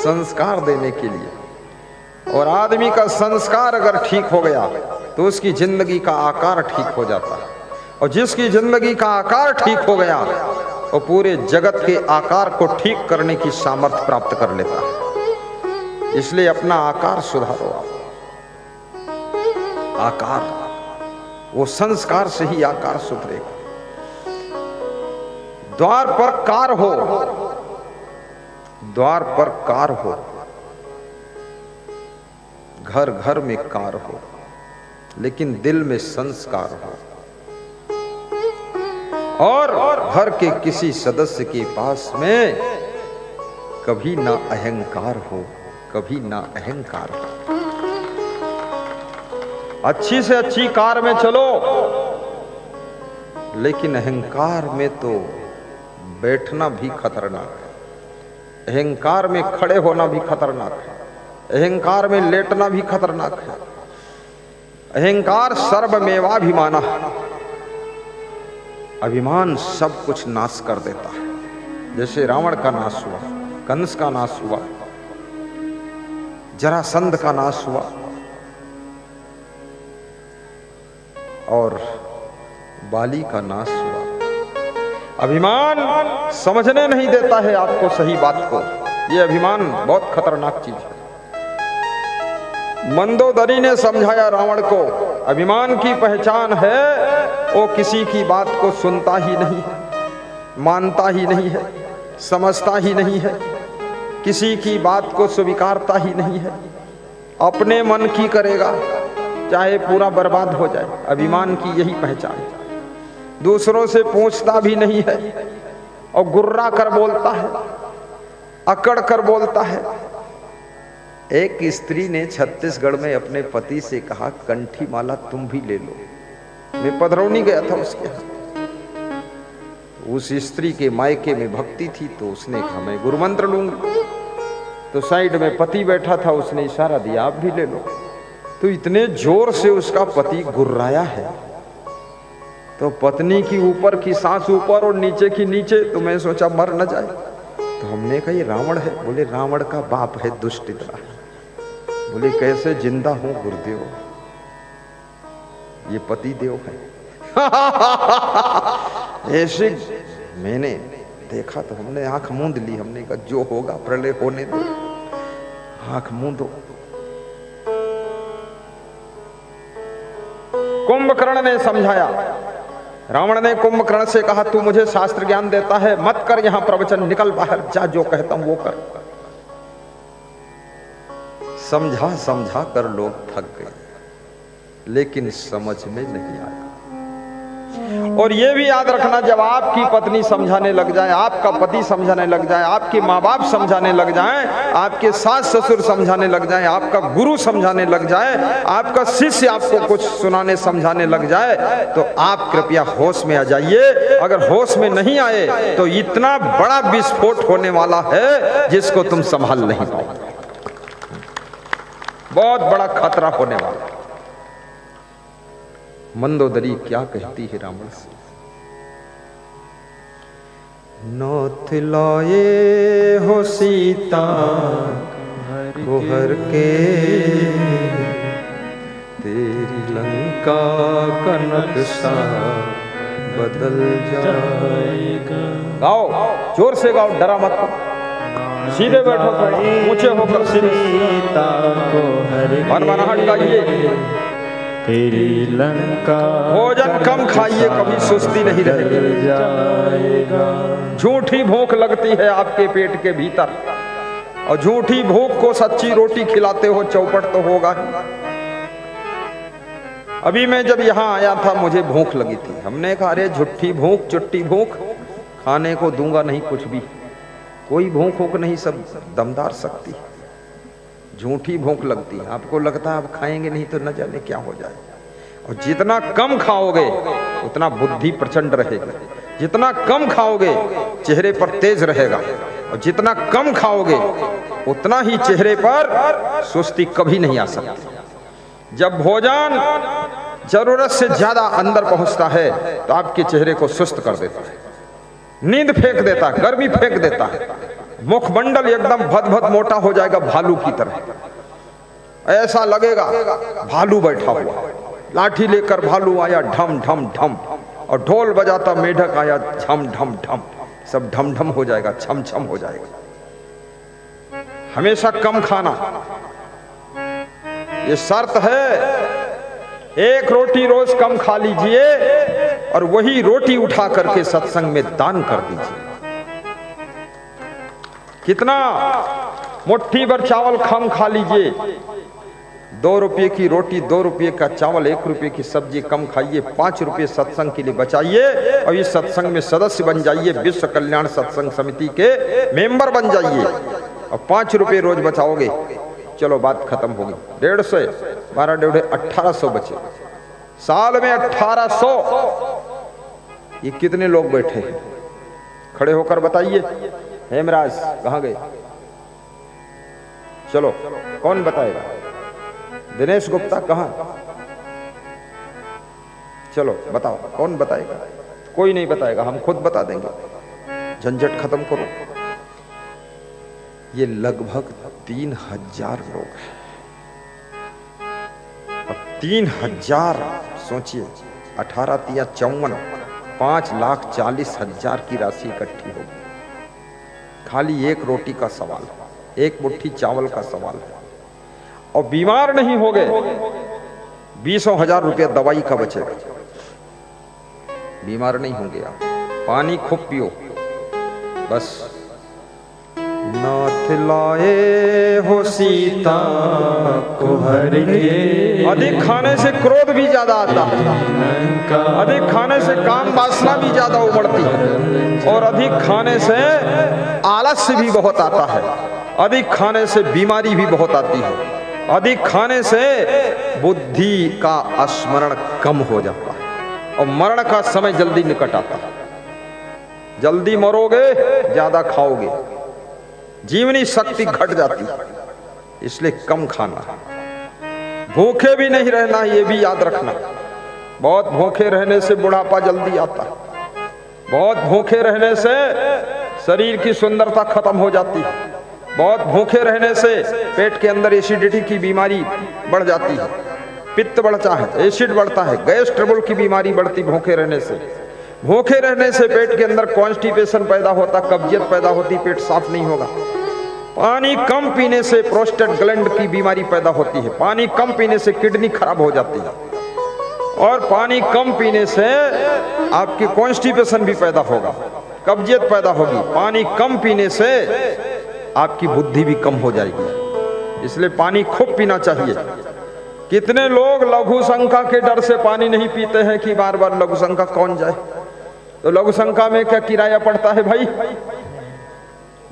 संस्कार देने के लिए। और आदमी का संस्कार अगर ठीक हो गया तो उसकी जिंदगी का आकार ठीक हो जाता है, और जिसकी जिंदगी का आकार ठीक हो गया वो पूरे जगत के आकार को ठीक करने की सामर्थ्य प्राप्त कर लेता है। इसलिए अपना आकार सुधारो। आकार, वो संस्कार से ही आकार सुधरेगा। द्वार पर कार हो, द्वार पर कार हो, घर घर में कार हो, लेकिन दिल में संस्कार हो। और घर के किसी सदस्य के पास में कभी ना अहंकार हो, कभी ना अहंकार हो। अच्छी से अच्छी कार में चलो, लेकिन अहंकार में तो बैठना भी खतरनाक है, अहंकार में खड़े होना भी खतरनाक है, अहंकार में लेटना भी खतरनाक है। अहंकार सर्वमेवाभिमानः, अभिमान सब कुछ नाश कर देता है। जैसे रावण का नाश हुआ, कंस का नाश हुआ, जरासंध का नाश हुआ, और बाली का नाश हुआ। अभिमान समझने नहीं देता है आपको सही बात को। ये अभिमान बहुत खतरनाक चीज है। मंदोदरी ने समझाया रावण को, अभिमान की पहचान है वो किसी की बात को सुनता ही नहीं है, मानता ही नहीं है, समझता ही नहीं है, किसी की बात को स्वीकारता ही नहीं है, अपने मन की करेगा चाहे पूरा बर्बाद हो जाए। अभिमान की यही पहचान है। दूसरों से पूछता भी नहीं है और गुर्रा कर बोलता है, अकड़ कर बोलता है। एक स्त्री ने छत्तीसगढ़ में अपने पति से कहा, कंठी माला तुम भी ले लो। मैं पधरौनी गया था उसके यहाँ। उस स्त्री के मायके में भक्ति थी तो उसने कहा मैं गुरु मंत्र लूंगी। तो साइड में पति बैठा था, उसने इशारा दिया आप भी ले लो। तो इतने जोर से उसका पति गुर्राया है तो पत्नी की ऊपर की सांस ऊपर और नीचे की नीचे। तो मैं सोचा मर न जाए। तो हमने कहा ये रावण है। बोले रावण का बाप है, दुष्ट इतना। बोले कैसे जिंदा हूं गुरुदेव, ये पति देव है। ऐसे मैंने देखा तो हमने आंख मूंद ली। हमने कहा जो होगा प्रलय होने दो, आंख मूंदो। कुंभकर्ण ने समझाया। रावण ने कुंभकर्ण से कहा तू मुझे शास्त्र ज्ञान देता है, मत कर यहां प्रवचन, निकल बाहर जा, जो कहता हूं वो कर। समझा समझा कर लोग थक गए, लेकिन समझ में नहीं आया। और ये भी याद रखना, जब आपकी पत्नी समझाने लग जाए, आपका पति समझाने लग जाए, आपके माँ बाप समझाने लग जाए, आपके सास ससुर समझाने लग जाए, आपका गुरु समझाने लग जाए, आपका शिष्य आपको कुछ सुनाने समझाने लग जाए, तो आप कृपया होश में आ जाइए। अगर होश में नहीं आए तो इतना बड़ा विस्फोट होने वाला है जिसको तुम संभाल नहीं पाओगे। बहुत बड़ा खतरा होने वाला है। मंदोदरी क्या कहती है रावण से, नौथ लाए हो सीता को हर के, तेरी लंका का नक्शा बदल जाएगा। गाओ, जोर से गाओ, डरा मत। सीधे बैठो, ऊंचे होकर सीता को हर के, मनमनाहट गाइए। तेरी लंका भोजन कम खाइए, कभी सुस्ती नहीं रहेगी। झूठी भूख लगती है आपके पेट के भीतर, और झूठी भूख को सच्ची रोटी खिलाते हो, चौपट तो होगा ही। अभी मैं जब यहाँ आया था मुझे भूख लगी थी। हमने कहा अरे झूठी भूख, चुट्टी भूख, खाने को दूंगा नहीं कुछ भी। कोई भूख भूख नहीं, सब दमदार शक्ति। झूठी भूख लगती है, आपको लगता है आप खाएंगे नहीं तो न जाने क्या हो जाए। और जितना कम खाओगे उतना बुद्धि प्रचंड रहेगी, जितना कम खाओगे चेहरे पर तेज रहेगा, और जितना कम खाओगे उतना ही चेहरे पर सुस्ती कभी नहीं आ सकती। जब भोजन जरूरत से ज्यादा अंदर पहुंचता है तो आपके चेहरे को सुस्त कर देता है, नींद फेंक देता है, गर्मी फेंक देता है। मुखमंडल एकदम भद मोटा हो जाएगा, भालू की तरह, ऐसा लगेगा भालू बैठा हुआ। लाठी लेकर भालू आया, ढम ढम ढम, और ढोल बजाता मेढक आया, झम ढम ढम, सब ढम ढम हो जाएगा, छम छम हो जाएगा। हमेशा कम खाना, ये शर्त है। एक रोटी रोज कम खा लीजिए और वही रोटी उठा करके सत्संग में दान कर दीजिए। कितना? मुट्ठी भर चावल कम खा लीजिए, 2 रुपये की रोटी, 2 रुपये का चावल, 1 रुपये की सब्जी कम खाइए, 5 रुपये सत्संग के लिए बचाइए और इस सत्संग में सदस्य बन जाइए, विश्व कल्याण सत्संग समिति के मेंबर बन जाइए और 5 रुपये रोज बचाओगे, चलो बात खत्म होगी। 150, 12 डेढ़ 1800 बचे, साल में 1800। ये कितने लोग बैठे हैं? खड़े होकर बताइए। हेमराज कहाँ गए? चलो कौन बताएगा? दिनेश गुप्ता कहाँ? चलो बताओ, कौन बताएगा? कोई नहीं बताएगा, हम खुद बता देंगे, झंझट खत्म करो। ये लगभग 3000 लोग हैं। अब 3000 सोचिए, 18 तिया 54, 5,40,000 की राशि इकट्ठी होगी। खाली एक रोटी का सवाल, एक मुट्ठी चावल का सवाल है। और बीमार नहीं हो गए, 20,000 रुपया दवाई का बचेगा। बीमार नहीं होंगे आप, पानी खूब पियो बस। नाथ लाए हो सीता को हर के। अधिक खाने से क्रोध भी ज्यादा आता है, अधिक खाने से काम वासना भी ज्यादा उमड़ती है, और अधिक खाने से आलस्य भी बहुत आता है, अधिक खाने से बीमारी भी बहुत आती है, अधिक खाने से बुद्धि का स्मरण कम हो जाता है और मरण का समय जल्दी निकट आता है। जल्दी मरोगे, ज्यादा खाओगे, जीवनी शक्ति घट जाती है, इसलिए कम खाना। भूखे भी नहीं रहना, ये भी याद रखना। बहुत भूखे रहने से बुढ़ापा जल्दी आता है, बहुत भूखे रहने से शरीर की सुंदरता खत्म हो जाती है, बहुत भूखे रहने से पेट के अंदर एसिडिटी की बीमारी बढ़ जाती है, पित्त बढ़ता है, एसिड बढ़ता है, गैस ट्रबल की बीमारी बढ़ती भूखे रहने से। भूखे रहने से पेट के अंदर कॉन्स्टिपेशन पैदा होता, कब्जियत पैदा होती, पेट साफ नहीं होगा। पानी कम पीने से प्रोस्टेट ग्लैंड की बीमारी पैदा होती है, पानी कम पीने से किडनी खराब हो जाती है, और पानी कम पीने से आपकी कॉन्स्टिपेशन भी पैदा होगा, कब्जियत पैदा होगी। पानी कम पीने से आपकी बुद्धि भी कम हो जाएगी, इसलिए पानी खूब पीना चाहिए। कितने लोग लघु शंका के डर से पानी नहीं पीते हैं कि बार बार लघु शंका कौन जाए। तो लघु शंका में क्या किराया पड़ता है भाई?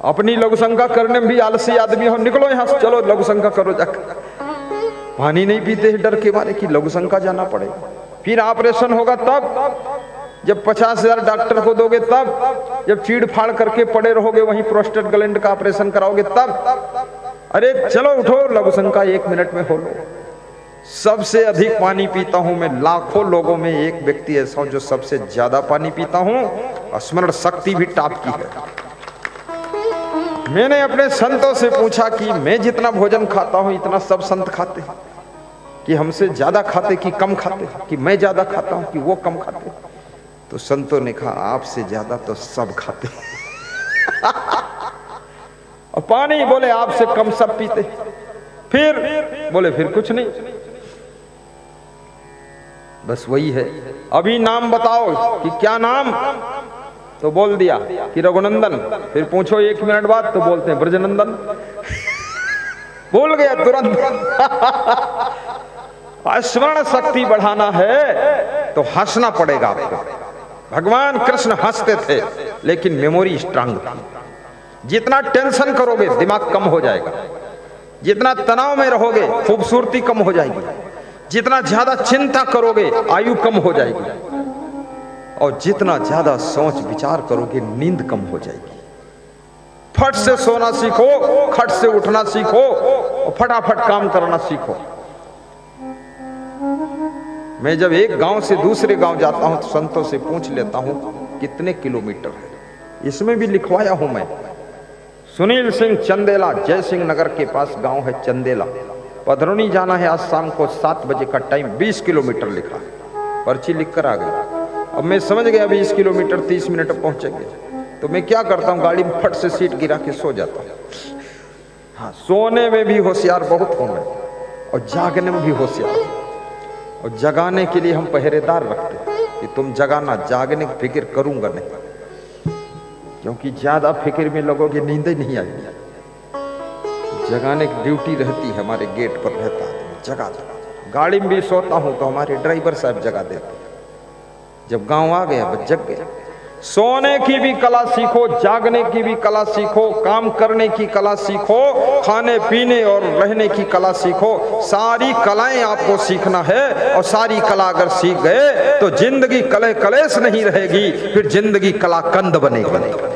अपनी लघु शंका करने में भी आलसी आदमी हो, निकलो यहां से, चलो लघु शंका करो जाकर। पानी नहीं पीते हैं डर के मारे कि लघु शंका जाना पड़ेगा। फिर ऑपरेशन होगा तब, जब 50,000 डॉक्टर को दोगे तब, जब चीड़ फाड़ करके पड़े रहोगे वहीं प्रोस्टेट ग्लैंड का ऑपरेशन कराओगे तब। अरे चलो उठो, लघु शंका 1 मिनट में हो लो। सबसे अधिक पानी पीता हूं मैं, लाखों लोगों में एक व्यक्ति ऐसा हूं जो सबसे ज्यादा पानी पीता हूं, स्मरण शक्ति भी टॉप की है। मैंने अपने संतों से पूछा कि मैं जितना भोजन खाता हूं इतना सब संत खाते हैं, कि हमसे ज्यादा खाते कि कम खाते, कि मैं ज्यादा खाता हूं कि वो कम खाते। तो संतों ने कहा आपसे ज्यादा तो सब खाते और पानी बोले आपसे कम सब पीते। फिर बोले फिर कुछ नहीं, बस वही है। अभी नाम बताओ कि क्या नाम, तो बोल दिया कि रघुनंदन। फिर पूछो 1 मिनट बाद तो बोलते हैं ब्रजनंदन। भूल गया तुरंत। स्मरण शक्ति बढ़ाना है तो हंसना पड़ेगा आपको। भगवान कृष्ण हंसते थे लेकिन मेमोरी स्ट्रांग थी। जितना टेंशन करोगे दिमाग कम हो जाएगा, जितना तनाव में रहोगे खूबसूरती कम हो जाएगी, जितना ज्यादा चिंता करोगे आयु कम हो जाएगी, और जितना ज्यादा सोच विचार करोगे नींद कम हो जाएगी। फट से सोना सीखो, खट से उठना सीखो और फटाफट काम करना सीखो। मैं जब एक गांव से दूसरे गांव जाता हूं तो संतों से पूछ लेता हूं कितने किलोमीटर है, इसमें भी लिखवाया हूं मैं। सुनील सिंह चंदेला, जय सिंह नगर के पास गांव है चंदेला। पधरौनी जाना है, आज शाम को 7 बजे का टाइम, 20 किलोमीटर लिखा, पर्ची लिख कर आ गई। अब मैं समझ गया 20 किलोमीटर 30 मिनट में पहुंचेंगे, तो मैं क्या करता हूँ, गाड़ी में फट से सीट गिरा के सो जाता हूँ। हाँ, सोने में भी होशियार बहुत हूँ मैं, और जागने में भी होशियार। और जगाने के लिए हम पहरेदार रखते हैं कि तुम जगाना, जागने की फिक्र करूंगा नहीं, क्योंकि ज्यादा फिक्र में लोगोगे नींद ही नहीं आएगी। जगाने की ड्यूटी रहती है, हमारे गेट पर रहता है, जगा दो। गाड़ी में भी सोता हूं तो हमारे ड्राइवर साहब जगा देते। जब गांव आ गया बस जग गया। सोने की भी कला सीखो, जागने की भी कला सीखो, काम करने की कला सीखो, खाने पीने और रहने की कला सीखो। सारी कलाएं आपको सीखना है, और सारी कला अगर सीख गए तो जिंदगी कले कलेश नहीं रहेगी, फिर जिंदगी कलाकंद बनेगी।